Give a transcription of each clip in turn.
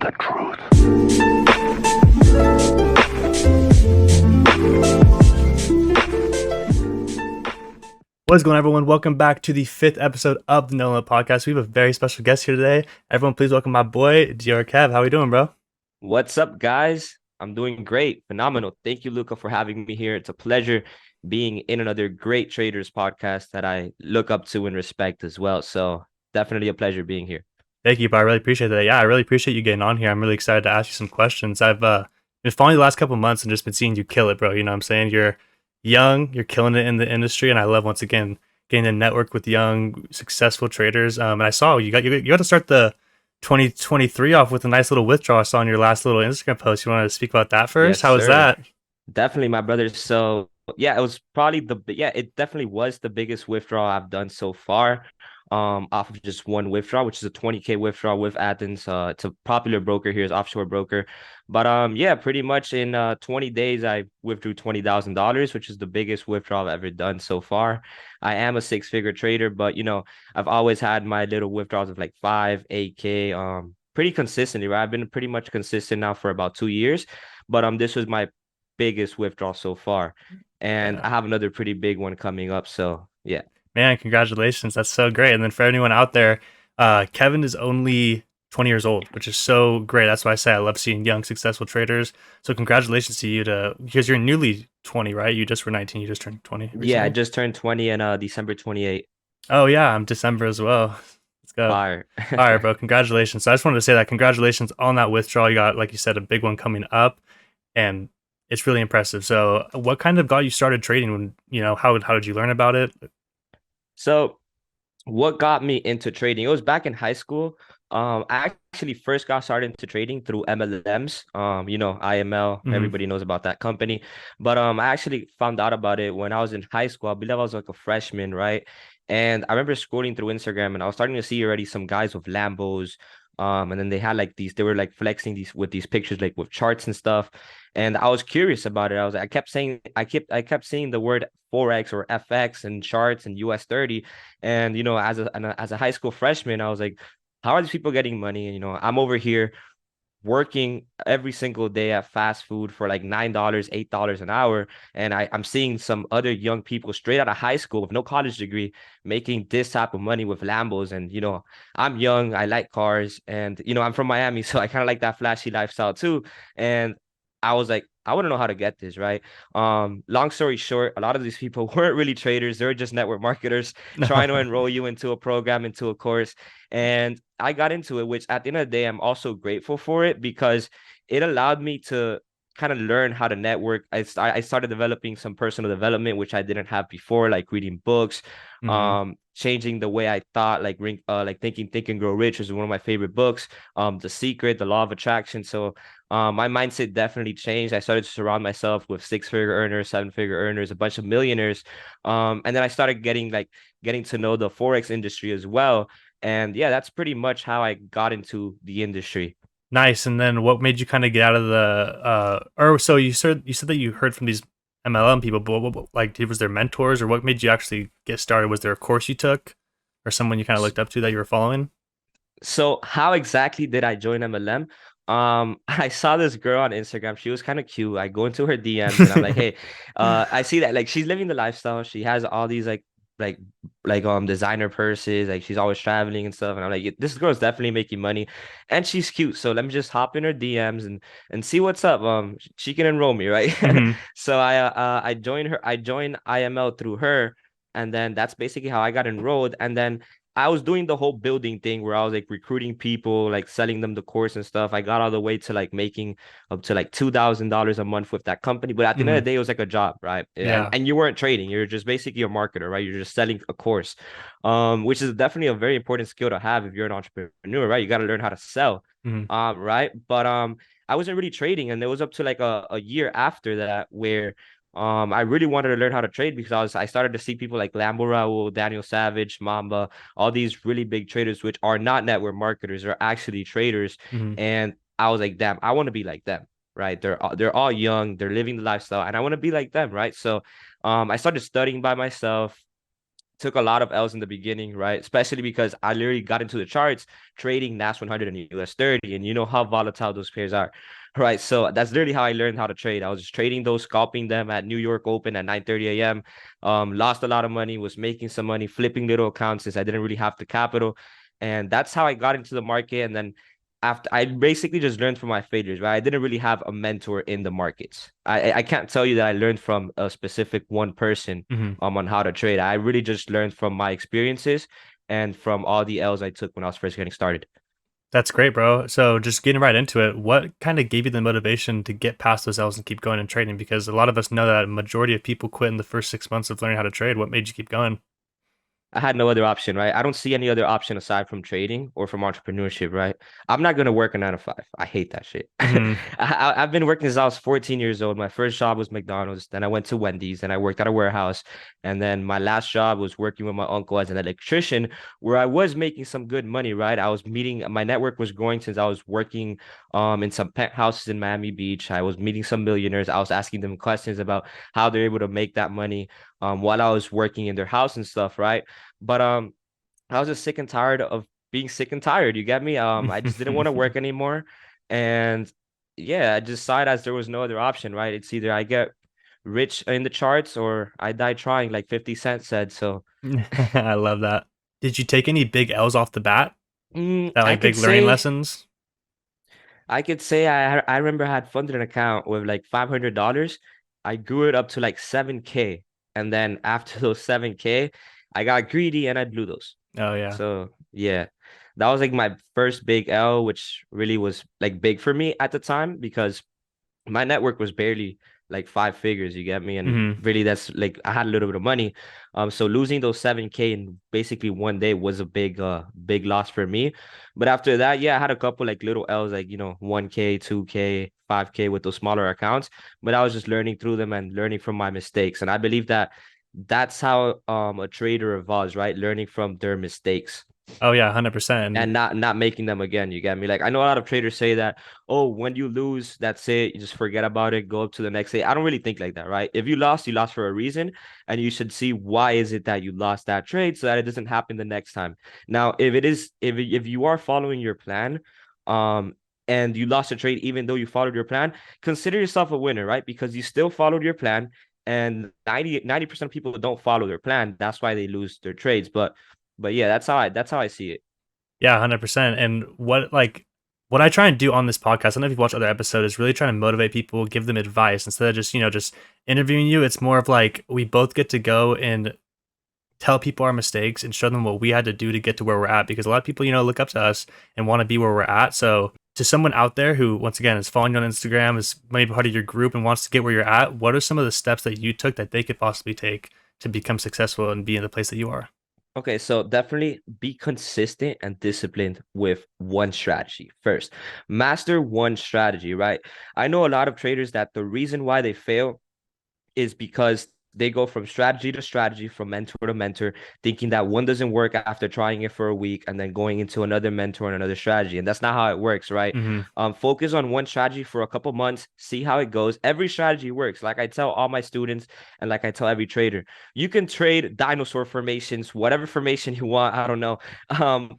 the truth. What's going on, everyone? Welcome back to the 5th episode of the NoLimit podcast. We have a very special guest here today. Everyone, please welcome my boy, DIORKEVV. How are we doing, bro? What's up, guys? I'm doing great. Phenomenal. Thank you, Luca, for having me here. It's a pleasure being in another great traders podcast that I look up to and respect as well. So definitely a pleasure being here. Thank you, bro. I really appreciate that. Yeah, I really appreciate you getting on here. I'm really excited to ask you some questions. I've been following you the last couple of months and just been seeing you kill it, bro. You know what I'm saying? You're young, you're killing it in the industry, and I love, once again, getting to network with young, successful traders. And I saw you got to start the 2023 off with a nice little withdrawal I saw on your last little Instagram post. You want to speak about that first? Yes, How was sir. that? Definitely, my brother. So yeah, it definitely was the biggest withdrawal I've done so far. Off of just one withdrawal, which is a 20K withdrawal with Athens. It's a popular broker here, is offshore broker. But yeah, pretty much in 20 days I withdrew $20,000, which is the biggest withdrawal I've ever done so far. I am a six-figure trader, but I've always had my little withdrawals of like 5, 8K, pretty consistently, right? I've been pretty much consistent now for about 2 years, but this was my biggest withdrawal so far, and Yeah. I have another pretty big one coming up. So yeah. Man, congratulations. That's so great. And then for anyone out there, Kevin is only 20 years old, which is so great. That's why I say I love seeing young, successful traders. So congratulations to you because you're newly 20, right? You just were 19. You just turned 20 Yeah, I recently. just turned 20 in December 28th. Oh, yeah. I'm December as well. Let's go. Fire. All right, bro. Congratulations. So I just wanted to say that congratulations on that withdrawal. You got, like you said, a big one coming up, and it's really impressive. So what kind of got you started trading when, how did you learn about it? So what got me into trading? It was back in high school. I actually first got started into trading through MLMs. IML, Mhm. everybody knows about that company. But I actually found out about it when I was in high school. I believe I was like a freshman, right? And I remember scrolling through Instagram and I was starting to see already some guys with Lambos. And then they had like they were like flexing these with these pictures, like with charts and stuff. And I was curious about it. I kept seeing the word Forex or FX and charts and US 30. And as a high school freshman, I was like, how are these people getting money? And I'm over here working every single day at fast food for like $9, $8 an hour. And I'm seeing some other young people straight out of high school with no college degree making this type of money with Lambos. And I'm young, I like cars, and I'm from Miami, so I kind of like that flashy lifestyle too. And I was like, I want to know how to get this, right? Long story short, a lot of these people weren't really traders. They were just network marketers trying to enroll you into a program, into a course. And I got into it, which at the end of the day, I'm also grateful for it because it allowed me to kind of learn how to network. I started developing some personal development, which I didn't have before, like reading books, Mhm. changing the way I thought, like Think and Grow Rich is one of my favorite books. The Secret, The Law of Attraction. So my mindset definitely changed. I started to surround myself with six-figure earners, seven-figure earners, a bunch of millionaires. And then I started getting to know the Forex industry as well. And yeah, that's pretty much how I got into the industry. Nice. And then what made you kind of get out of the or so you said that you heard from these MLM people, but like was there mentors, or what made you actually get started? Was there a course you took or someone you kind of looked up to that you were following? So how exactly did I join MLM? I saw this girl on Instagram. She was kind of cute. I go into her DMs and I'm like, hey, I see that like she's living the lifestyle. She has all these like designer purses. Like she's always traveling and stuff. And I'm like, this girl's definitely making money, and she's cute. So let me just hop in her DMs and see what's up. She can enroll me, right? Hmm. So I joined her. I joined IML through her, and then that's basically how I got enrolled. And then I was doing the whole building thing where I was like recruiting people, like selling them the course and stuff. I got all the way to like making up to like $2,000 a month with that company. But at the end of the Hmm. day, it was like a job, right? And Yeah. and you weren't trading. You're just basically a marketer, right? You're just selling a course, which is definitely a very important skill to have if you're an entrepreneur, right? You got to learn how to sell, Hmm. right? But I wasn't really trading, and it was up to like a year after that where I really wanted to learn how to trade because I started to see people like Lambo Raul, Daniel Savage, Mamba, all these really big traders, which are not network marketers, are actually traders. Hmm. And I was like, damn, I want to be like them, right? They're all young, they're living the lifestyle, and I want to be like them, right? So I started studying by myself, took a lot of L's in the beginning, right? Especially because I literally got into the charts trading NAS 100 and US 30, and you know how volatile those pairs are, right? So that's literally how I learned how to trade. I was just trading those, scalping them at New York Open at 9:30 a.m. Lost a lot of money, was making some money, flipping little accounts since I didn't really have the capital, and that's how I got into the market. And then after, I basically just learned from my failures, right? I didn't really have a mentor in the markets. I can't tell you that I learned from a specific one person Hmm. on how to trade. I really just learned from my experiences and from all the L's I took when I was first getting started. That's great, bro. So just getting right into it, what kind of gave you the motivation to get past those L's and keep going and trading? Because a lot of us know that a majority of people quit in the first 6 months of learning how to trade. What made you keep going? I had no other option, right? I don't see any other option aside from trading or from entrepreneurship, right? I'm not gonna work a 9 to 5. I hate that shit. Hmm. I've been working since I was 14 years old. My first job was McDonald's. Then I went to Wendy's and I worked at a warehouse. And then my last job was working with my uncle as an electrician, where I was making some good money, right? I was meeting, my network was growing since I was working in some penthouses in Miami Beach. I was meeting some millionaires. I was asking them questions about how they're able to make that money while I was working in their house and stuff, right? But I was just sick and tired of being sick and tired. You get me? I just didn't want to work anymore. And yeah, I decided as there was no other option, right? It's either I get rich in the charts or I die trying, like 50 Cent said. So I love that. Did you take any big L's off the bat? That I like could big learning say lessons? I remember I had funded an account with like $500. I grew it up to like 7K. And then after those 7K, I got greedy and I blew those. Oh yeah. So yeah, that was like my first big L, which really was like big for me at the time because my network was barely like 5 figures, you get me? And Hmm. really that's like I had a little bit of money. So losing those 7K in basically one day was a big loss for me. But after that, yeah, I had a couple like little L's, like 1K, 2K, 5K with those smaller accounts. But I was just learning through them and learning from my mistakes. And I believe that that's how a trader evolves, right? Learning from their mistakes Oh yeah, 100%. and And not making them again. You get me? Like I know a lot of traders say that, oh, when you lose, that's it. You just forget about it, go up to the next day. I don't really think like that, right? If you lost for a reason, and you should see why is it that you lost that trade so that it doesn't happen the next time. Now, if you are following your plan, um, and you lost a trade even though you followed your plan, consider yourself a winner, right? Because you still followed your plan. And 90% of people don't follow their plan. That's why they lose their trades. But yeah, that's how I see it. yeah, 100%. And what I try and do on this podcast, I don't know if you've watched other episodes, is really trying to motivate people, give them advice instead of just interviewing you. It's more of like we both get to go and tell people our mistakes and show them what we had to do to get to where we're at, because a lot of people look up to us and want to be where we're at. So to someone out there who, once again, is following you on Instagram, is maybe part of your group and wants to get where you're at, what are some of the steps that you took that they could possibly take to become successful and be in the place that you are? Okay, so definitely be consistent and disciplined with one strategy first. Master one strategy, right? I know a lot of traders that the reason why they fail is because they go from strategy to strategy, from mentor to mentor, thinking that one doesn't work after trying it for a week and then going into another mentor and another strategy. And that's not how it works, right? Hmm. Focus on one strategy for a couple months, see how it goes. Every strategy works. Like I tell all my students and like I tell every trader, you can trade dinosaur formations, whatever formation you want. I don't know.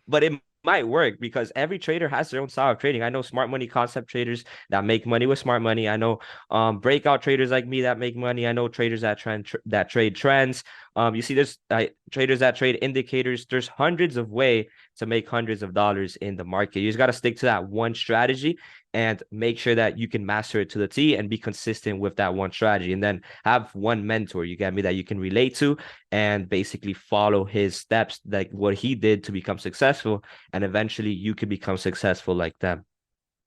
But it might work because every trader has their own style of trading. I know smart money concept traders that make money with smart money. I know breakout traders like me that make money. I know traders that trade trends. You see, there's traders that trade indicators. There's hundreds of ways to make hundreds of dollars in the market. You just got to stick to that one strategy and make sure that you can master it to the T and be consistent with that one strategy. And then have one mentor, you get me, that you can relate to and basically follow his steps, like what he did to become successful. And eventually you could become successful like them.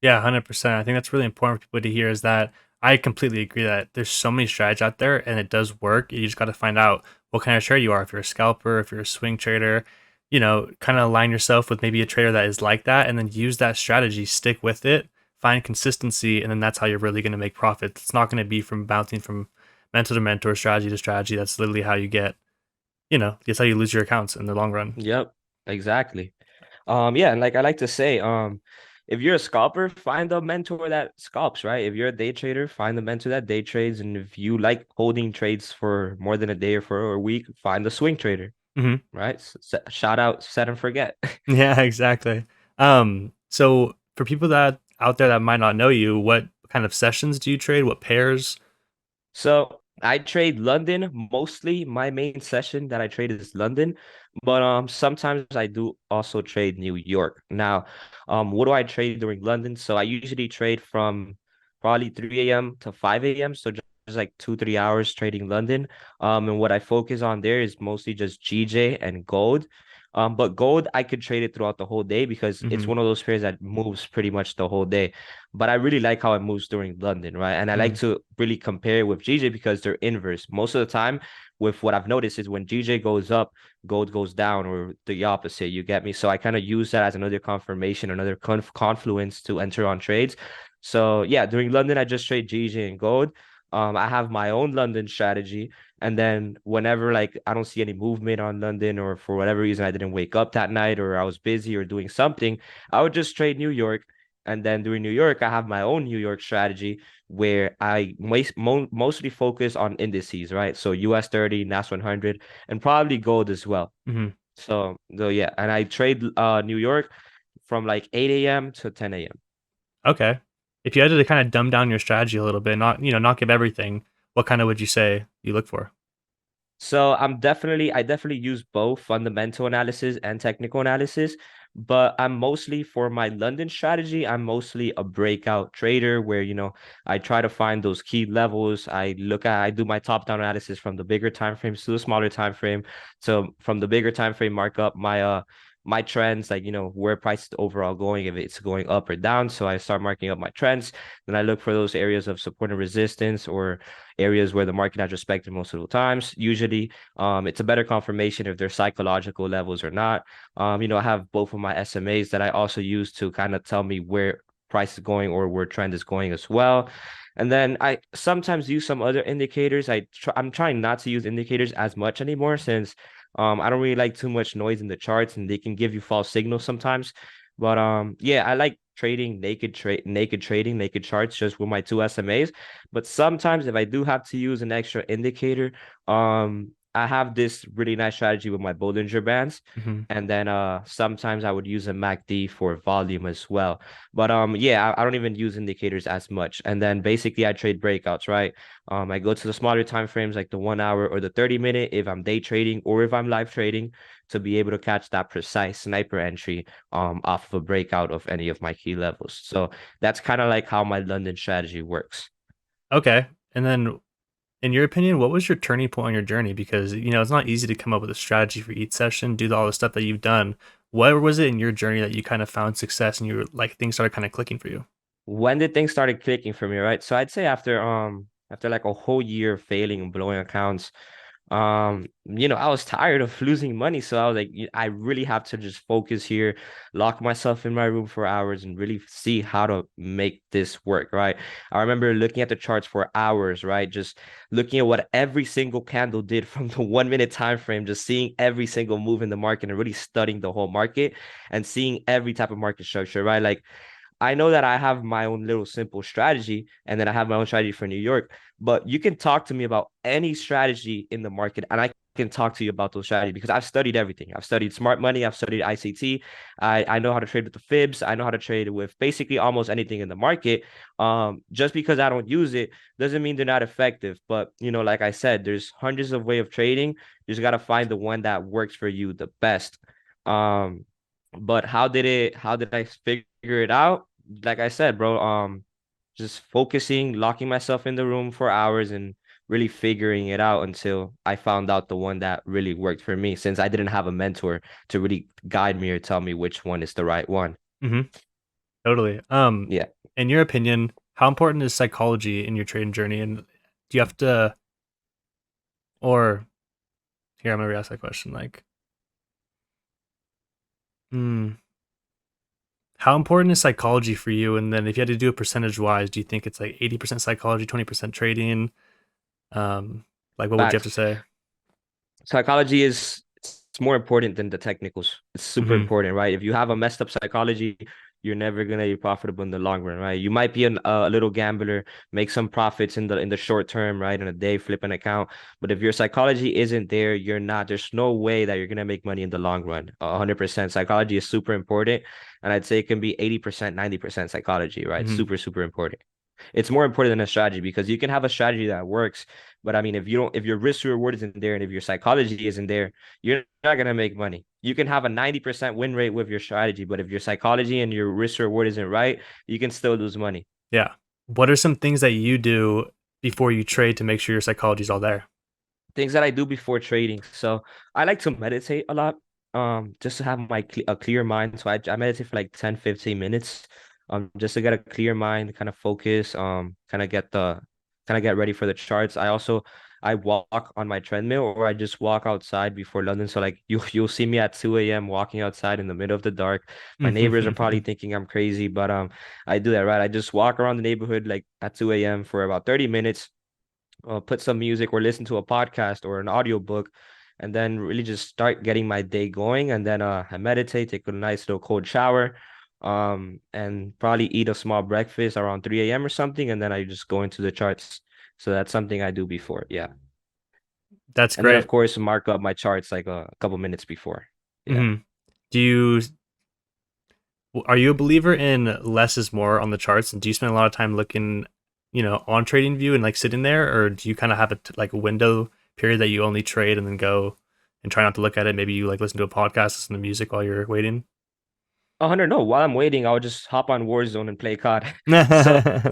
Yeah, 100%. I think that's really important for people to hear, is that I completely agree that there's so many strategies out there and it does work. You just got to find out what kind of trader you are. If you're a scalper, if you're a swing trader, kind of align yourself with maybe a trader that is like that, and then use that strategy, stick with it, find consistency, and then that's how you're really going to make profits. It's not going to be from bouncing from mentor to mentor, strategy to strategy. That's literally how you that's how you lose your accounts in the long run. Yep, exactly. Yeah, and like I like to say, if you're a scalper, find a mentor that scalps, right? If you're a day trader, find a mentor that day trades. And if you like holding trades for more than a day or for a week, find a swing trader. Hmm. right? Shout out, set and forget. Yeah, exactly. So for people that out there that might not know you, what kind of sessions do you trade? What pairs? So I trade London mostly. My main session that I trade is London, but sometimes I do also trade New York. Now, what do I trade during London? So I usually trade from probably 3 a.m. to 5 a.m. So just like 2, 3 hours trading London. And what I focus on there is mostly just GJ and gold. But gold I could trade it throughout the whole day because it's Hmm. one of those pairs that moves pretty much the whole day. But I really like how it moves during London, right? And I like Hmm. to really compare it with GJ because they're inverse. Most of the time, with what I've noticed is when GJ goes up, gold goes down, or the opposite. You get me? So I kind of use that as another confirmation, another confluence to enter on trades. So yeah, during London, I just trade GJ and gold. I have my own London strategy. And then whenever like I don't see any movement on London or for whatever reason I didn't wake up that night or I was busy or doing something, I would just trade New York. And then during New York, I have my own New York strategy where I mostly focus on indices, right? So US 30, NAS 100, and probably gold as well. Hmm. So yeah, and I trade New York from like 8 a.m. to 10 a.m. Okay. If you had to kind of dumb down your strategy a little bit, not, not give everything, what kind of would you say you look for? So I definitely use both fundamental analysis and technical analysis, but I'm mostly for my London strategy, I'm mostly a breakout trader where, I try to find those key levels. I do my top-down analysis from the bigger time frames to the smaller time frame. So from the bigger time frame, mark up my trends, like, where price is overall going, if it's going up or down. So I start marking up my trends. Then I look for those areas of support and resistance or areas where the market has respected most of the times. Usually, it's a better confirmation if they're psychological levels or not. I have both of my SMAs that I also use to kind of tell me where price is going or where trend is going as well. And then I sometimes use some other indicators. I'm trying not to use indicators as much anymore since I don't really like too much noise in the charts and they can give you false signals sometimes. But yeah, I like trading naked trading, naked charts just with my two SMAs. But sometimes if I do have to use an extra indicator, I have this really nice strategy with my Bollinger Bands. Hmm. And then sometimes I would use a MACD for volume as well. But yeah, I don't even use indicators as much. And then basically I trade breakouts, right? I go to the smaller time frames like the 1 hour or the 30 minute if I'm day trading or if I'm live trading to be able to catch that precise sniper entry off of a breakout of any of my key levels. So that's kind of like how my London strategy works. Okay. And then, in your opinion, what was your turning point on your journey? Because, it's not easy to come up with a strategy for each session, do all the stuff that you've done. What was it in your journey that you kind of found success and you were like, things started kind of clicking for you? When did things started clicking for me, right? So I'd say after like a whole year of failing and blowing accounts, I was tired of losing money. So I was like, I really have to just focus here, lock myself in my room for hours and really see how to make this work, right? I remember looking at the charts for hours, right? Just looking at what every single candle did from the 1 minute time frame, just seeing every single move in the market and really studying the whole market and seeing every type of market structure, right? Like I know that I have my own little simple strategy and then I have my own strategy for New York, but you can talk to me about any strategy in the market and I can talk to you about those strategies because I've studied everything. I've studied smart money, I've studied ICT. I know how to trade with the fibs. I know how to trade with basically almost anything in the market. Just because I don't use it doesn't mean they're not effective. But like I said, there's hundreds of ways of trading. You just gotta find the one that works for you the best. Um, but how did I figure it out? Like I said, bro, just focusing, locking myself in the room for hours and really figuring it out until I found out the one that really worked for me since I didn't have a mentor to really guide me or tell me which one is the right one. Hmm. Totally. Yeah. In your opinion, how important is psychology in your trading journey? And do you have to, or here, I'm gonna re-ask that question. Like, hmm, how important is psychology for you? And then if you had to do it percentage wise, do you think it's like 80% psychology, 20% trading? Um, like what would you have to Facts. say? Psychology is it's more important than the technicals. It's super Hmm. important, right? If you have a messed up psychology, you're never gonna be profitable in the long run, right? You might be a little gambler, make some profits in the short term, right? In a day, flip an account. But if your psychology isn't there, you're not. There's no way that you're gonna make money in the long run. 100%. Psychology is super important, and I'd say it can be 80%, 90% psychology, right? Hmm. Super, super important. It's more important than a strategy because you can have a strategy that works, but I mean, if your risk to reward isn't there and if your psychology isn't there, you're not gonna make money. You can have a 90% win rate with your strategy, but if your psychology and your risk to reward isn't right, you can still lose money. Yeah. What are some things that you do before you trade to make sure your psychology's all there? Things that I do before trading. So I like to meditate a lot, just to have a clear mind. So I meditate for like 10, 15 minutes, just to get a clear mind, kind of focus, kind of get ready for the charts. I walk on my treadmill or I just walk outside before London. So like you'll see me at 2 a.m. walking outside in the middle of the dark. My neighbors are probably thinking I'm crazy, but I do that, right? I just walk around the neighborhood like at 2 a.m. for about 30 minutes, put some music or listen to a podcast or an audiobook, and then really just start getting my day going. And then I meditate, take a nice little cold shower, and probably eat a small breakfast around 3 a.m. or something, and then I just go into the charts. So that's something I do before, yeah. That's And then of great. course mark up my charts like a couple minutes before. Yeah. Hmm. Do you Are you a believer in less is more on the charts? And do you spend a lot of time looking, on Trading View and like sitting there, or do you kind of have like a window period that you only trade and then go and try not to look at it? Maybe you like listen to a podcast, listen to music while you're waiting. 100, no, while I'm waiting, I'll just hop on Warzone and play COD. So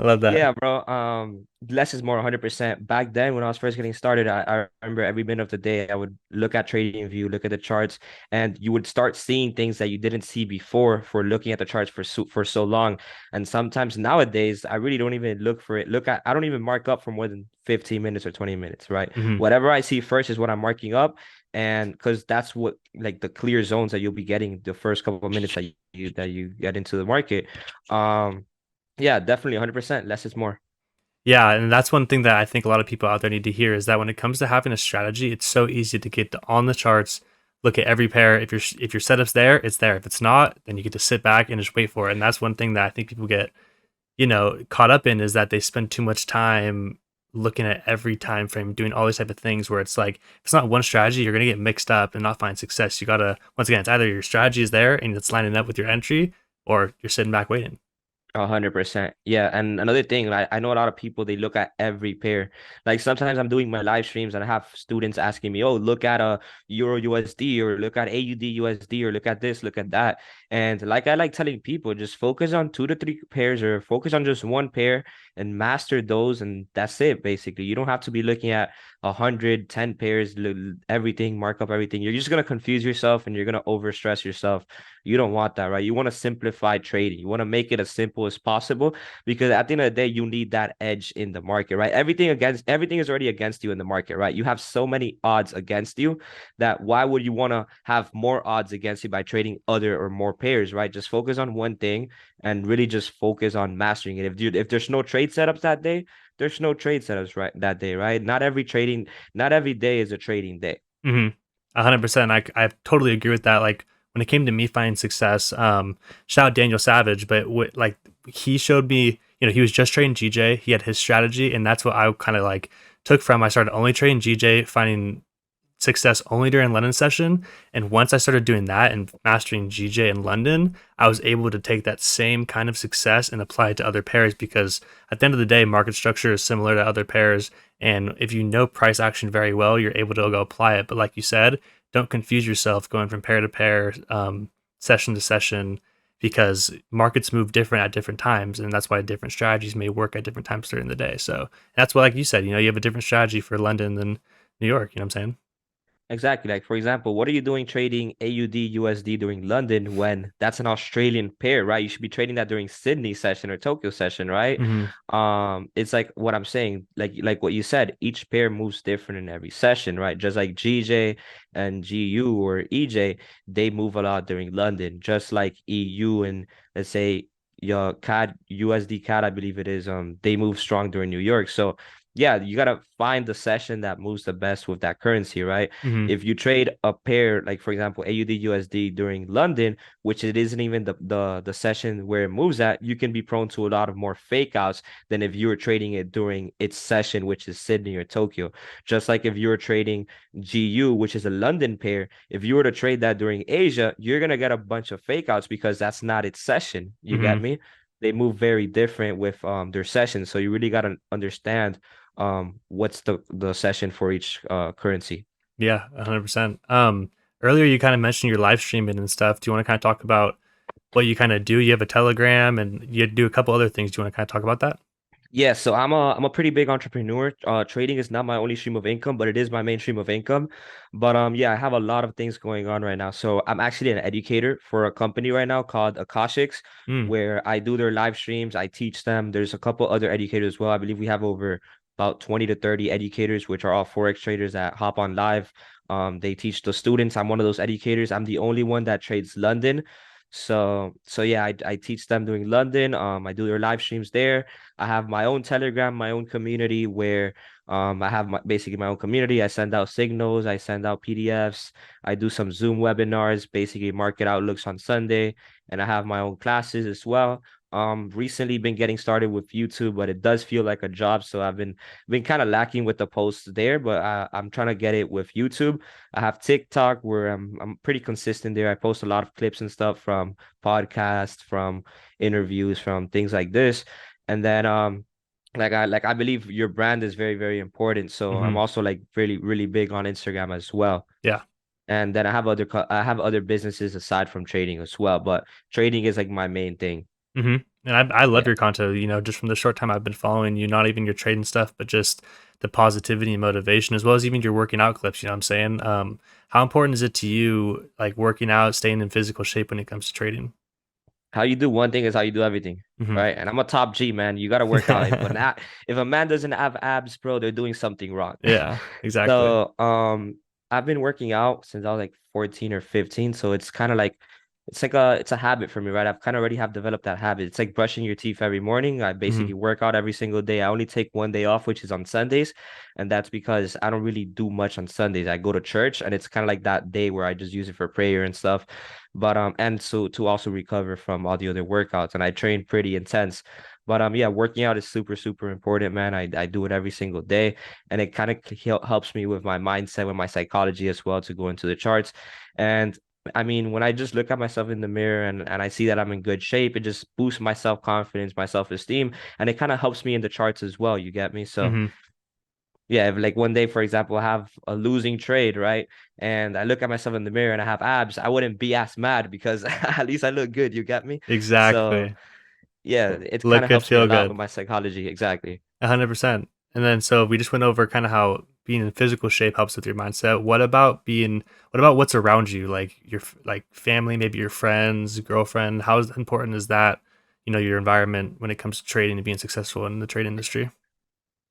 Love that. yeah, bro. Less is more 100%. Back then, when I was first getting started, I remember every minute of the day, I would look at Trading View, look at the charts, and you would start seeing things that you didn't see before for looking at the charts for so long. And sometimes nowadays, I really don't even look for it. I don't even mark up for more than 15 minutes or 20 minutes, right? Hmm. Whatever I see first is what I'm marking up. And because that's what like the clear zones that you'll be getting the first couple of minutes that you get into the market. Um, yeah, definitely 100%. Less is more. Yeah, and that's one thing that I think a lot of people out there need to hear is that when it comes to having a strategy, it's so easy to get on the charts, look at every pair. If your setup's there, it's there. If it's not, then you get to sit back and just wait for it. And that's one thing that I think people get, caught up in is that they spend too much time looking at every time frame, doing all these type of things where it's like if it's not one strategy, you're gonna get mixed up and not find success. You gotta once again, it's either your strategy is there and it's lining up with your entry, or you're sitting back waiting. 100%. Yeah. And another thing, I know a lot of people, they look at every pair. Like sometimes I'm doing my live streams and I have students asking me, oh, look at a Euro USD or look at AUD USD or look at this, look at that. And like I like telling people, just focus on 2 to 3 pairs or focus on just one pair and master those. And that's it, basically. You don't have to be looking at 110 pairs, everything, mark up everything. You're just going to confuse yourself and you're going to overstress yourself. You don't want that, right? You want to simplify trading. You want to make it as simple as possible because at the end of the day, you need that edge in the market, right? Everything is already against you in the market, right? You have so many odds against you that why would you want to have more odds against you by trading other or more pairs, right? Just focus on one thing and really just focus on mastering it. If there's no trade setups that day, there's no trade setups right that day, right? Not every day is a trading day. 100%. I totally agree with that. Like when it came to me finding success, shout out Daniel Savage, but like he showed me, he was just trading GJ. He had his strategy, and that's what I kind of like took from. I started only trading GJ, finding success only during London session. And once I started doing that and mastering GJ in London, I was able to take that same kind of success and apply it to other pairs because at the end of the day, market structure is similar to other pairs. And if you know price action very well, you're able to go apply it. But like you said, don't confuse yourself going from pair to pair, session to session, because markets move different at different times. And that's why different strategies may work at different times during the day. So that's why, like you said, you have a different strategy for London than New York. You know what I'm saying? Exactly. Like for example, what are you doing trading AUD USD during London when that's an Australian pair, right? You should be trading that during Sydney session or Tokyo session, right? Hmm. It's like what I'm saying, like what you said, each pair moves different in every session, right? Just like GJ and GU or EJ, they move a lot during London, just like EU and let's say your CAD USD CAD, I believe it is, they move strong during New York. So yeah, you gotta find the session that moves the best with that currency, right? Hmm. If you trade a pair, like for example, AUD USD during London, which it isn't even the session where it moves at, you can be prone to a lot of more fake outs than if you were trading it during its session, which is Sydney or Tokyo. Just like if you were trading GU, which is a London pair, if you were to trade that during Asia, you're gonna get a bunch of fake outs because that's not its session. You get Hmm. me? They move very different with their sessions, so you really gotta understand what's the session for each currency. Yeah, 100%. Earlier you kind of mentioned your live streaming and stuff. Do you want to kind of talk about what you kind of do? You have a Telegram and you do a couple other things. Do you want to kind of talk about that? Yeah, so I'm a pretty big entrepreneur. Trading is not my only stream of income, but it is my main stream of income. But yeah, I have a lot of things going on right now. So I'm actually an educator for a company right now called Akashics, Mm, where I do their live streams. I teach them. There's a couple other educators as well. I believe we have over about 20 to 30 educators, which are all Forex traders that hop on live. They teach the students. I'm one of those educators. I'm the only one that trades London. So yeah, I teach them doing London. I do their live streams there. I have my own Telegram, my own community where I have basically my own community. I send out signals, I send out PDFs, I do some Zoom webinars, basically market outlooks on Sunday, and I have my own classes as well. Recently been getting started with YouTube, but it does feel like a job, so I've been kind of lacking with the posts there, but I'm trying to get it with YouTube. I have TikTok where I'm pretty consistent there. I post a lot of clips and stuff from podcasts, from interviews, from things like this. And then I believe your brand is very, very important. So I'm hmm. also like really, really big on Instagram as well. Yeah. And then I have other businesses aside from trading as well, but trading is like my main thing. Hmm. And I love Yeah. your content, just from the short time I've been following you, not even your trading stuff, but just the positivity and motivation, as well as even your working out clips. You know what I'm saying? How important is it to you, like working out, staying in physical shape when it comes to trading? How you do one thing is how you do everything, Hmm. right? And I'm a top G, man. You got to work out. If a man doesn't have abs, bro, they're doing something wrong. Yeah, exactly. So, I've been working out since I was like 14 or 15. So it's kind of like it's a habit for me, right? I've kind of already have developed that habit. It's like brushing your teeth every morning. I Hmm. basically work out every single day. I only take one day off, which is on Sundays, and that's because I don't really do much on Sundays. I go to church, and it's kind of like that day where I just use it for prayer and stuff. But and so to also recover from all the other workouts, and I train pretty intense. But yeah, working out is super, super important, man. I do it every single day, and it kind of helps me with my mindset, with my psychology as well to go into the charts. And I mean, when I just look at myself in the mirror and I see that I'm in good shape, it just boosts my self-confidence, my self-esteem, and it kind of helps me in the charts as well. You get me? So Hmm. yeah, if like one day, for example, I have a losing trade, right? And I look at myself in the mirror and I have abs, I wouldn't be as mad because at least I look good. You get me? So Exactly. yeah, it kind Look of good, helps me a feel lot with good. my psychology. Exactly. 100%. And then so we just went over kind of how being in physical shape helps with your mindset. What about what's around you, like like family, maybe your friends, girlfriend? How important is that, your environment when it comes to trading and being successful in the trade industry?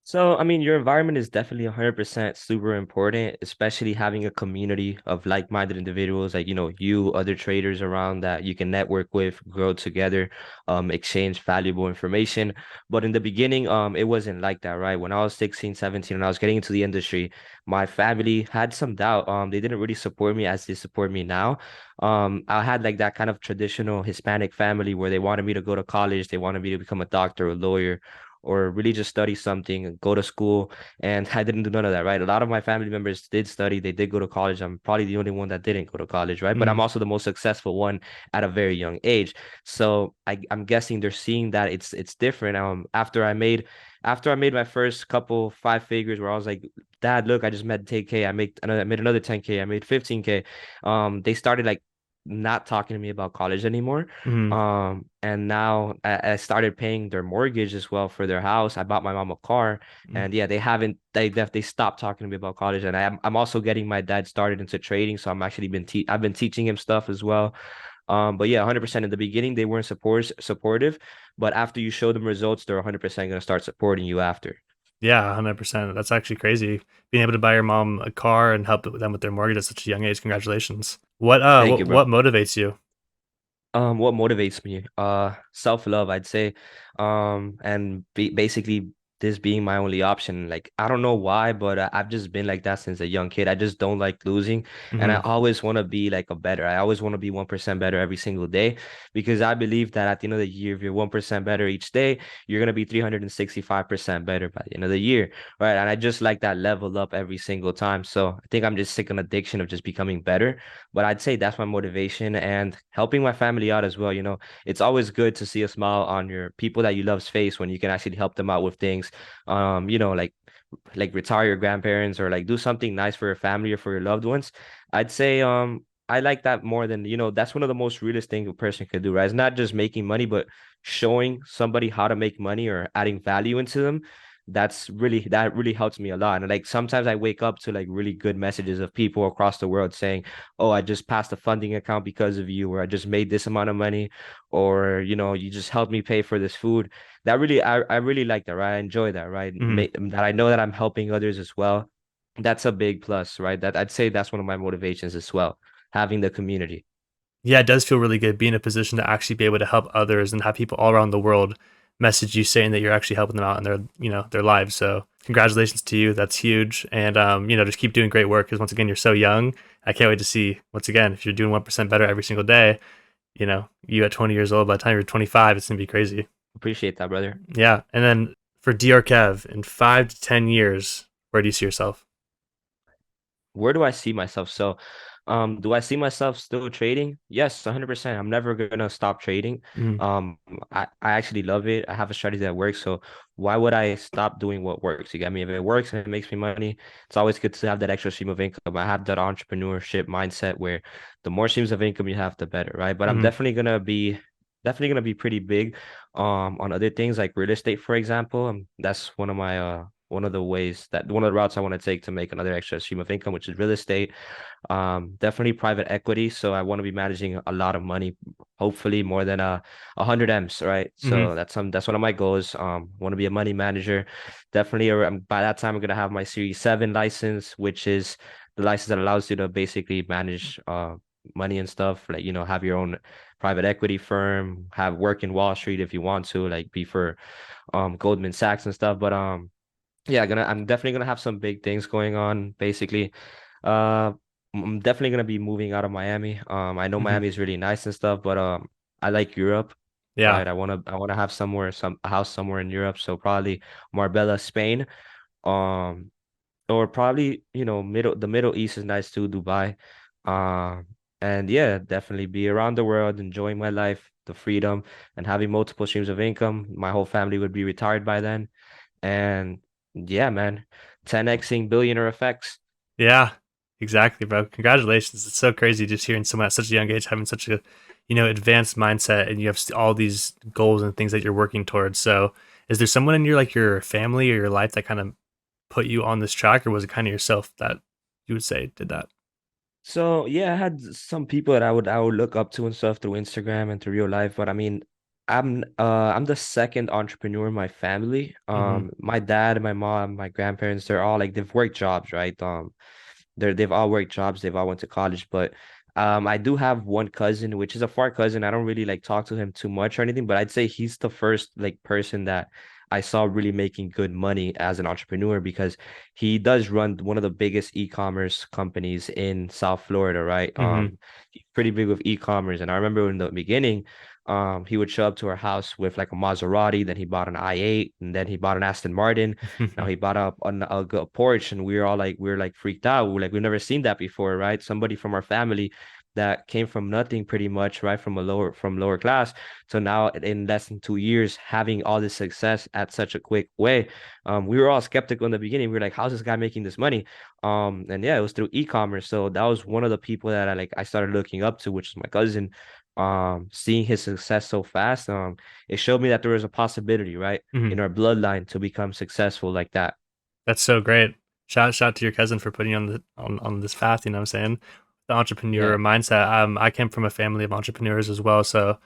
So, I mean, your environment is definitely 100% super important, especially having a community of like-minded individuals, like, you, other traders around that you can network with, grow together, exchange valuable information. But in the beginning, it wasn't like that, right? When I was 16, 17, and I was getting into the industry, my family had some doubt. They didn't really support me as they support me now. I had like that kind of traditional Hispanic family where they wanted me to go to college, they wanted me to become a doctor, a lawyer, or really just study something and go to school. And I didn't do none of that, right? A lot of my family members did study, they did go to college. I'm probably the only one that didn't go to college, right? But I'm Mm, also the most successful one at a very young age. So I'm guessing they're seeing that it's different. After I made my first couple five figures where I was like, Dad, look, I just made 10K. I made another 10K. I made 15K. They started like not talking to me about college anymore. mm, And now I started paying their mortgage as well for their house. I bought my mom a car, mm. and yeah, they stopped talking to me about college. And I'm also getting my dad started into trading, so I've been teaching him stuff as well. But yeah, 100% in the beginning they weren't supportive, but after you show them results, they're 100% gonna start supporting you after. Yeah, 100%. That's actually crazy. Being able to buy your mom a car and help them with their mortgage at such a young age. Congratulations. Thank you, bro. What motivates you? What motivates me? Self-love, I'd say. And basically this being my only option. Like, I don't know why, but I've just been like that since a young kid. I just don't like losing. And I Hmm. always want to be like a better. I always want to be 1% better every single day because I believe that at the end of the year, if you're 1% better each day, you're going to be 365% better by the end of the year. Right. And I just like that level up every single time. So I think I'm just sick on addiction of just becoming better. But I'd say that's my motivation and helping my family out as well. It's always good to see a smile on your people that you love's face when you can actually help them out with things. Like retire your grandparents or like do something nice for your family or for your loved ones. I'd say I like that more than, that's one of the most realest thing a person could do, right? It's not just making money, but showing somebody how to make money or adding value into them. That really helps me a lot. And like sometimes I wake up to like really good messages of people across the world saying, "Oh, I just passed a funding account because of you," or "I just made this amount of money," or "You just helped me pay for this food." I really like that, right? I enjoy that, right? Hmm. That I know that I'm helping others as well. That's a big plus, right? That I'd say that's one of my motivations as well, having the community. Yeah, it does feel really good being in a position to actually be able to help others and have people all around the world message you saying that you're actually helping them out in their lives. So congratulations to you. That's huge. And just keep doing great work because once again, you're so young. I can't wait to see once again if you're doing 1% better every single day. You at 20 years old, by the time you're 25, it's gonna be crazy. Appreciate that, brother. Yeah. And then for DRKev, in 5 to 10 years, where do you see yourself? Where do I see myself? So, do I see myself still trading? Yes, 100%. I'm never gonna stop trading. Mm-hmm. I actually love it. I have a strategy that works. So why would I stop doing what works? You get me? If it works and it makes me money, it's always good to have that extra stream of income. I have that entrepreneurship mindset where the more streams of income you have, the better, right? But I'm Mm-hmm. definitely gonna be pretty big on other things like real estate, for example. That's one of the routes I want to take to make another extra stream of income, which is real estate. Definitely private equity. So I want to be managing a lot of money, hopefully more than 100 M's, right? Mm-hmm. So that's one of my goals. Want to be a money manager. Definitely by that time I'm gonna have my Series 7 license, which is the license that allows you to basically manage money and stuff, like have your own private equity firm, have work in Wall Street if you want to, like be for Goldman Sachs and stuff. But yeah, I'm definitely gonna have some big things going on. Basically, uh, I'm definitely gonna be moving out of Miami. I know Mm-hmm. Miami is really nice and stuff, but I like Europe, Yeah. right? I wanna have a house somewhere in Europe. So probably Marbella, Spain. Um, or probably the Middle East is nice too, Dubai. Um, and yeah, definitely be around the world, enjoying my life, the freedom, and having multiple streams of income. My whole family would be retired by then. And yeah, man, 10xing billionaire effects. Yeah, exactly, bro. Congratulations. It's so crazy just hearing someone at such a young age having such a, advanced mindset and you have all these goals and things that you're working towards. So, is there someone in your family or your life that kind of put you on this track, or was it kind of yourself that you would say did that? So yeah, I had some people that I would look up to and stuff through Instagram and through real life, but I mean, I'm the second entrepreneur in my family. Mm-hmm. My dad and my mom, my grandparents, they're all like they've worked jobs, right? They've all worked jobs, they've all went to college, but I do have one cousin, which is a far cousin. I don't really like talk to him too much or anything, but I'd say he's the first like person that I saw really making good money as an entrepreneur because he does run one of the biggest e-commerce companies in South Florida, right? Mm-hmm. He's pretty big with e-commerce. And I remember in the beginning, he would show up to our house with like a Maserati, then he bought an i8, and then he bought an Aston Martin. Now he bought up on a Porsche, and we were like freaked out. We're like, we've never seen that before, right? Somebody from our family that came from nothing pretty much, right? From lower class. So now in less than 2 years, having all this success at such a quick way. We were all skeptical in the beginning. We were like, how's this guy making this money? And yeah, it was through e-commerce. So that was one of the people that I started looking up to, which is my cousin. Seeing his success so fast, it showed me that there was a possibility, right, Mm-hmm. in our bloodline to become successful like that. That's so great. Shout to your cousin for putting you on this path. You know what I'm saying? The entrepreneur Yeah. mindset. I came from a family of entrepreneurs as well, so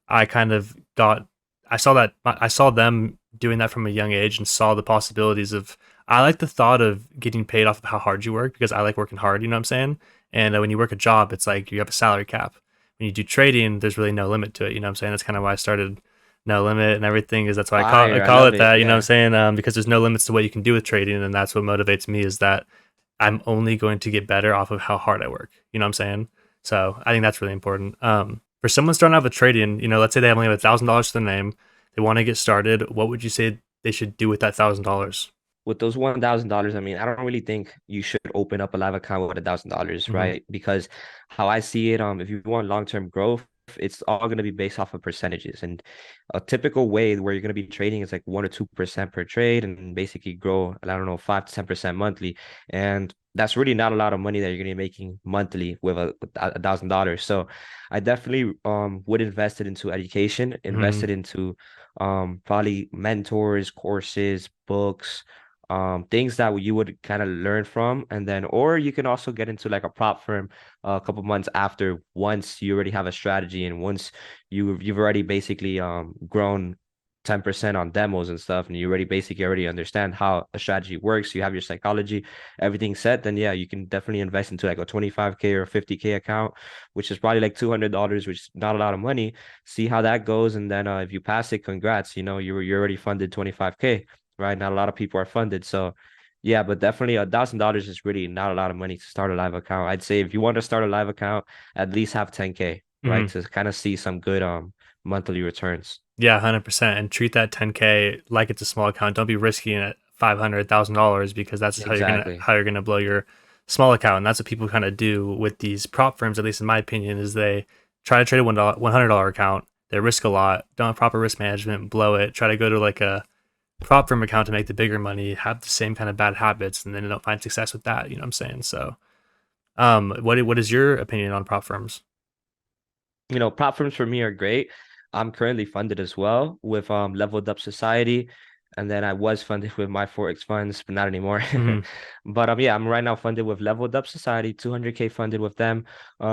I kind of got. I saw them doing that from a young age and saw the possibilities of. I like the thought of getting paid off of how hard you work because I like working hard. You know what I'm saying? And when you work a job, it's like you have a salary cap. When you do trading, there's really no limit to it. You know what I'm saying? That's kind of why I started no limit and everything is that's why I Fire. I call love it it. that, you know what I'm Yeah. saying? Because there's no limits to what you can do with trading, and that's what motivates me is that I'm only going to get better off of how hard I work. You know what I'm saying? So I think that's really important. For someone starting out with trading, you know, let's say they only have $1,000 to their name, they want to get started. What would you say they should do with that $1,000? With those $1,000, I mean, I don't really think you should open up a live account with $1,000, Mm-hmm. right? Because how I see it, if you want long-term growth, it's all going to be based off of percentages. And a typical way where you're going to be trading is like 1 or 2% per trade and basically grow, I don't know, 5 to 10% monthly. And that's really not a lot of money that you're going to be making monthly with $1,000. So I definitely would invest it into education, invest Mm-hmm. it into probably mentors, courses, books, things that you would kind of learn from. And then or you can also get into like a prop firm a couple months after, once you already have a strategy and once you've already basically grown 10% on demos and stuff, and you already basically already understand how a strategy works, you have your psychology, everything set, then yeah, you can definitely invest into like a 25K or a 50K account, which is probably like $200, which is not a lot of money. See how that goes, and then if you pass it, congrats, you know, you're already funded 25K, right? Not a lot of people are funded. So yeah, but definitely $1,000 is really not a lot of money to start a live account. I'd say if you want to start a live account, at least have 10K, right? Mm-hmm. To kind of see some good monthly returns. Yeah, 100%. And treat that 10K like it's a small account. Don't be risking it at $500,000 because that's just Exactly. how you're gonna blow your small account. And that's what people kind of do with these prop firms, at least in my opinion, is they try to trade a $100 account. They risk a lot, don't have proper risk management, blow it. Try to go to like a prop firm account to make the bigger money, have the same kind of bad habits, and then they don't find success with that. You know what I'm saying? So, what is your opinion on prop firms? You know, platforms for me are great. I'm currently funded as well with Leveled Up Society. And then I was funded with my Forex funds, but not anymore. Mm-hmm. But yeah, I'm right now funded with Leveled Up Society, 200K funded with them.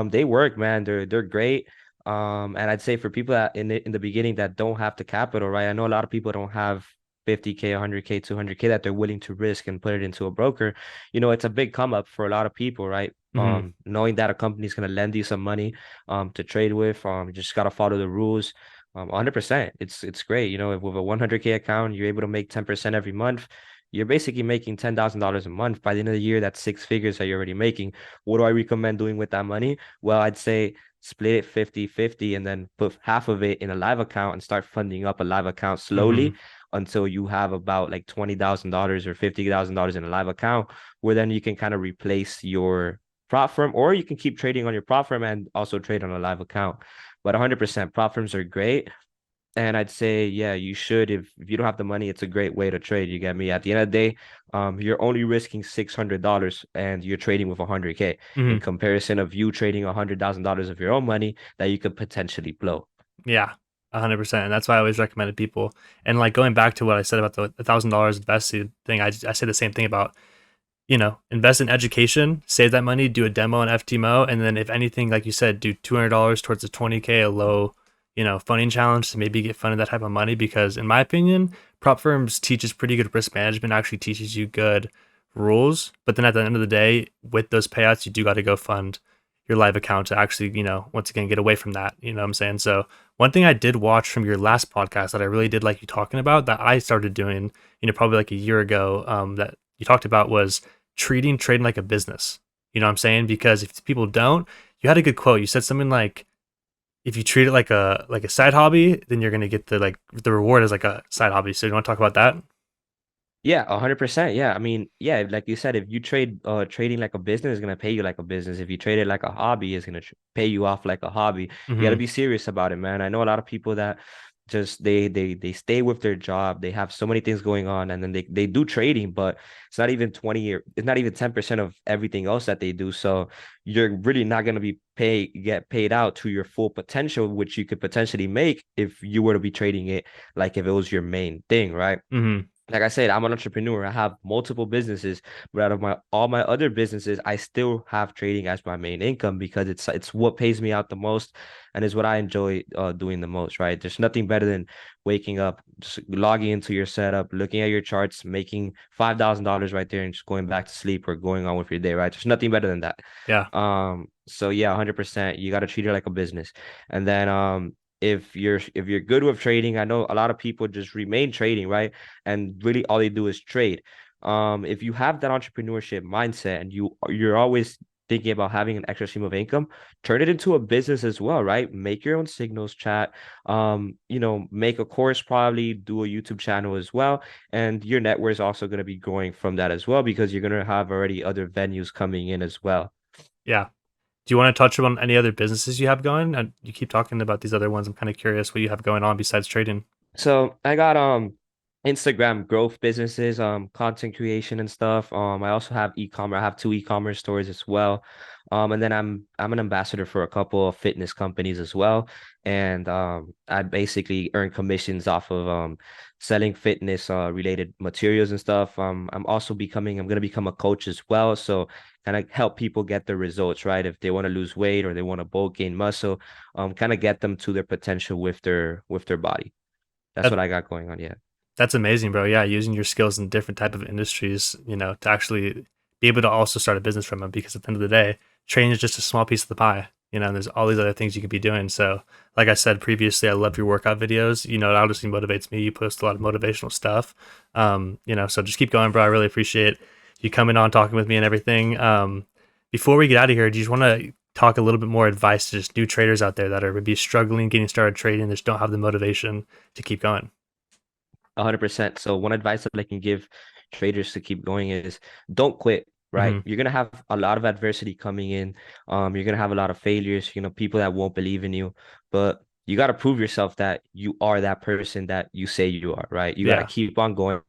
They work, man. They're great. And I'd say for people that in the beginning that don't have the capital, right? I know a lot of people don't have 50K, 100K, 200K that they're willing to risk and put it into a broker. You know, it's a big come up for a lot of people, right? Mm-hmm. Knowing that a company is going to lend you some money to trade with. You just gotta follow the rules. 100%. It's great. You know, if with a 100K account, you're able to make 10% every month. You're basically making $10,000 a month. By the end of the year, that's six figures that you're already making. What do I recommend doing with that money? Well, I'd say split it 50-50 and then put half of it in a live account and start funding up a live account Mm-hmm. slowly until you have about like $20,000 or $50,000 in a live account, where then you can kind of replace your prop firm, or you can keep trading on your prop firm and also trade on a live account. But 100% prop firms are great. And I'd say, yeah, you should. If you don't have the money, it's a great way to trade. You get me? At the end of the day, you're only risking $600 and you're trading with 100K in Mm-hmm. comparison of you trading $100,000 of your own money that you could potentially blow. Yeah, 100%. And that's why I always recommended people. And like going back to what I said about the $1,000 invested thing, I say the same thing about, you know, invest in education, save that money, do a demo on FTMO, and then if anything, like you said, do $200 towards a 20K, a low, you know, funding challenge to maybe get funded that type of money. Because in my opinion, prop firms teaches pretty good risk management, actually teaches you good rules. But then at the end of the day, with those payouts, you do got to go fund your live account to actually, you know, once again, get away from that. You know what I'm saying? So one thing I did watch from your last podcast that I really did like you talking about that I started doing, you know, probably like a year ago, that you talked about was treating trading like a business. You know what I'm saying? Because if people don't, you had a good quote. You said something like, if you treat it like a side hobby, then you're gonna get the reward as like a side hobby. So you want to talk about that? Yeah, 100%. Yeah. I mean, yeah, like you said, if you trading like a business, it's gonna pay you like a business. If you trade it like a hobby, it's gonna pay you off like a hobby. You gotta Mm-hmm. be serious about it, man. I know a lot of people that just they stay with their job. They have so many things going on, and then they do trading, but it's not even 20 or it's not even 10% of everything else that they do. So you're really not gonna be get paid out to your full potential, which you could potentially make if you were to be trading it like if it was your main thing, right? Mm-hmm. Like I said, I'm an entrepreneur. I have multiple businesses, but out of my all my other businesses, I still have trading as my main income because it's what pays me out the most and is what I enjoy doing the most, right? There's nothing better than waking up, just logging into your setup, looking at your charts, making $5,000 right there and just going back to sleep or going on with your day, right? There's nothing better than that. Yeah. So yeah, 100%. You got to treat it like a business. And then if you're good with trading, I know a lot of people just remain trading, right? And really all they do is trade. If you have that entrepreneurship mindset and you're always thinking about having an extra stream of income, turn it into a business as well, right? Make your own signals chat, make a course, probably do a YouTube channel as well. And your network is also going to be growing from that as well because you're going to have already other venues coming in as well. Yeah. Do you want to touch on any other businesses you have going? You keep talking about these other ones. I'm kind of curious what you have going on besides trading. So I got Instagram growth businesses, content creation and stuff. I also have e-commerce. I have two e-commerce stores as well. And then I'm an ambassador for a couple of fitness companies as well. And I basically earn commissions off of selling fitness related materials and stuff. I'm gonna become a coach as well. So kind of help people get the results, right? If they want to lose weight or they want to bulk, gain muscle, kind of get them to their potential with their body. That's That what I got going on. Yeah. That's amazing, bro. Yeah, using your skills in different type of industries, to actually be able to also start a business from them. Because at the end of the day, trading is just a small piece of the pie. And there's all these other things you could be doing. So, like I said previously, I love your workout videos. It obviously motivates me. You post a lot of motivational stuff. So just keep going, bro. I really appreciate you coming on, talking with me, and everything. Before we get out of here, do you just want to talk a little bit more advice to just new traders out there that are maybe struggling getting started trading, that just don't have the motivation to keep going? 100%. So one advice that I can give traders to keep going is don't quit, right? Hmm. You're gonna have a lot of adversity coming in. You're gonna have a lot of failures, people that won't believe in you, but you got to prove yourself that you are that person that you say you are, right? You got to Yeah. keep on going,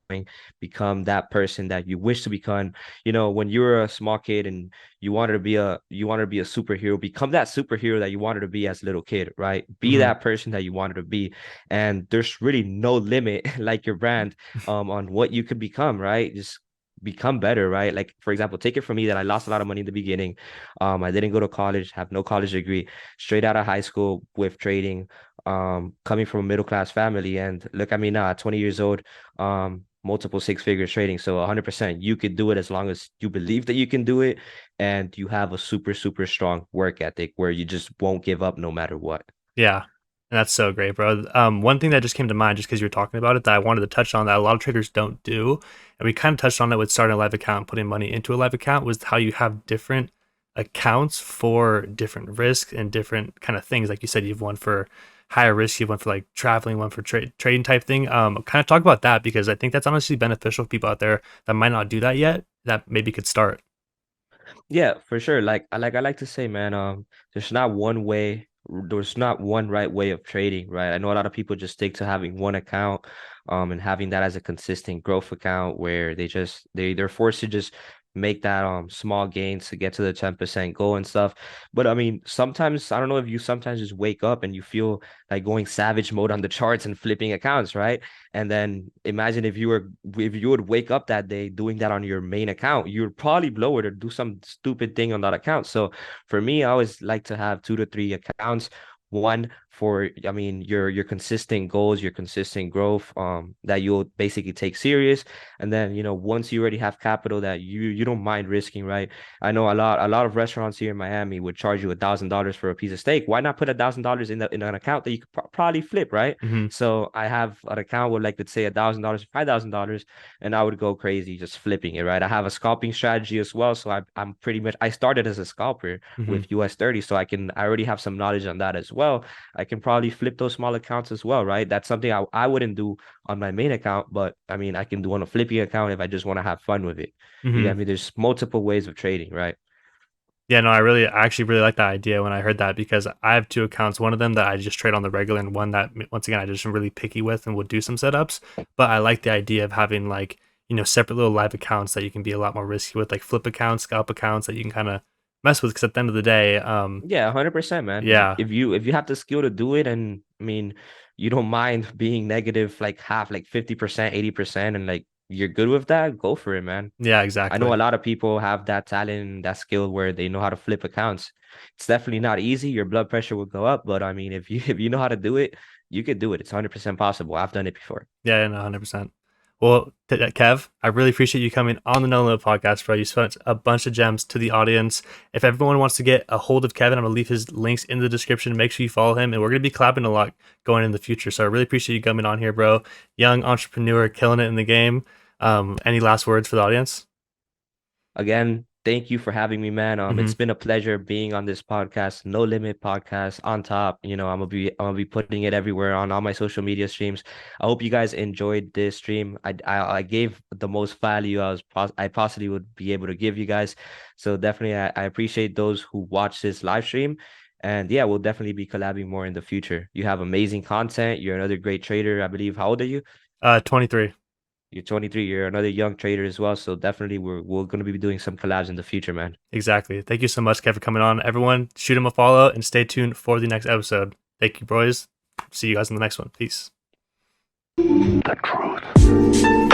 become that person that you wish to become. When you were a small kid and you wanted to be a superhero, become that superhero that you wanted to be as a little kid, right? Be Hmm. that person that you wanted to be. And there's really no limit, like your brand, on what you could become, right? Just become better, right? Like, for example, take it from me that I lost a lot of money in the beginning. I didn't go to college, have no college degree, straight out of high school with trading, coming from a middle class family. And look at me now, at 20 years old, multiple six figures trading. So 100%, you could do it as long as you believe that you can do it and you have a super, super strong work ethic where you just won't give up no matter what. Yeah. And that's so great, bro. One thing that just came to mind just because you were talking about it that I wanted to touch on that a lot of traders don't do, and we kind of touched on it with starting a live account and putting money into a live account, was how you have different accounts for different risks and different kind of things. Like you said, you've one for higher risk, you've one for like traveling, one for trading type thing. Kind of talk about that because I think that's honestly beneficial for people out there that might not do that yet, that maybe could start. Yeah, for sure. Like I like to say, man, there's not one right way of trading, right? I know a lot of people just stick to having one account, and having that as a consistent growth account where they're forced to just make that small gains to get to the 10% goal and stuff. But I mean, sometimes I don't know if you sometimes just wake up and you feel like going savage mode on the charts and flipping accounts, right? And then imagine if you would wake up that day doing that on your main account, you would probably blow it or do some stupid thing on that account. So for me, I always like to have two to three accounts. One for, I mean, your consistent goals, your consistent growth, that you'll basically take serious. And then, once you already have capital that you don't mind risking, right? I know a lot of restaurants here in Miami would charge you $1,000 for a piece of steak. Why not put $1,000 in an account that you could probably flip, right? Hmm. So I have an account with, like, let's say $1,000, $5,000, and I would go crazy just flipping it, right? I have a scalping strategy as well. So I'm pretty much, I started as a scalper Hmm. with US 30. So I already have some knowledge on that as well. I can probably flip those small accounts as well, right? That's something I wouldn't do on my main account, but I mean, I can do on a flipping account if I just want to have fun with it. You Hmm. get me? There's multiple ways of trading, right? Yeah, no, I actually really like that idea when I heard that because I have two accounts. One of them that I just trade on the regular, and one that once again I just am really picky with and will do some setups. But I like the idea of having like separate little live accounts that you can be a lot more risky with, like flip accounts, scalp accounts that you can kind of mess with. Because at the end of the day, Yeah, 100%, man. yeah, If you have the skill to do it, and I mean, you don't mind being negative like half, like 50%, 80%, and like you're good with that, go for it, man. yeah, I know a exactly. lot of people have that talent and that skill where they know how to flip accounts. It's definitely not easy. Your blood pressure will go up, but I mean, if you if you know how to do it, you could do it. It's 100% possible. I've done it before. Yeah, no, 100%. Well, Kev, I really appreciate you coming on the No Limit podcast, bro. You spent a bunch of gems to the audience. If everyone wants to get a hold of Kevin, I'm going to leave his links in the description. Make sure you follow him, and we're going to be collabing a lot going in the future. So I really appreciate you coming on here, bro. Young entrepreneur, killing it in the game. Any last words for the audience? Again, thank you for having me, man. Mm-hmm. It's been a pleasure being on this podcast, No Limit Podcast on top. I'm gonna be putting it everywhere on all my social media streams. I hope you guys enjoyed this stream. I gave the most value I possibly would be able to give you guys. So definitely I appreciate those who watch this live stream. And yeah, we'll definitely be collabing more in the future. You have amazing content. You're another great trader, I believe. How old are you? 23. You're 23. You're another young trader as well. So definitely we're going to be doing some collabs in the future, man. Exactly. Thank you so much, Kev, for coming on. Everyone, shoot him a follow and stay tuned for the next episode. Thank you, boys. See you guys in the next one. Peace. The truth.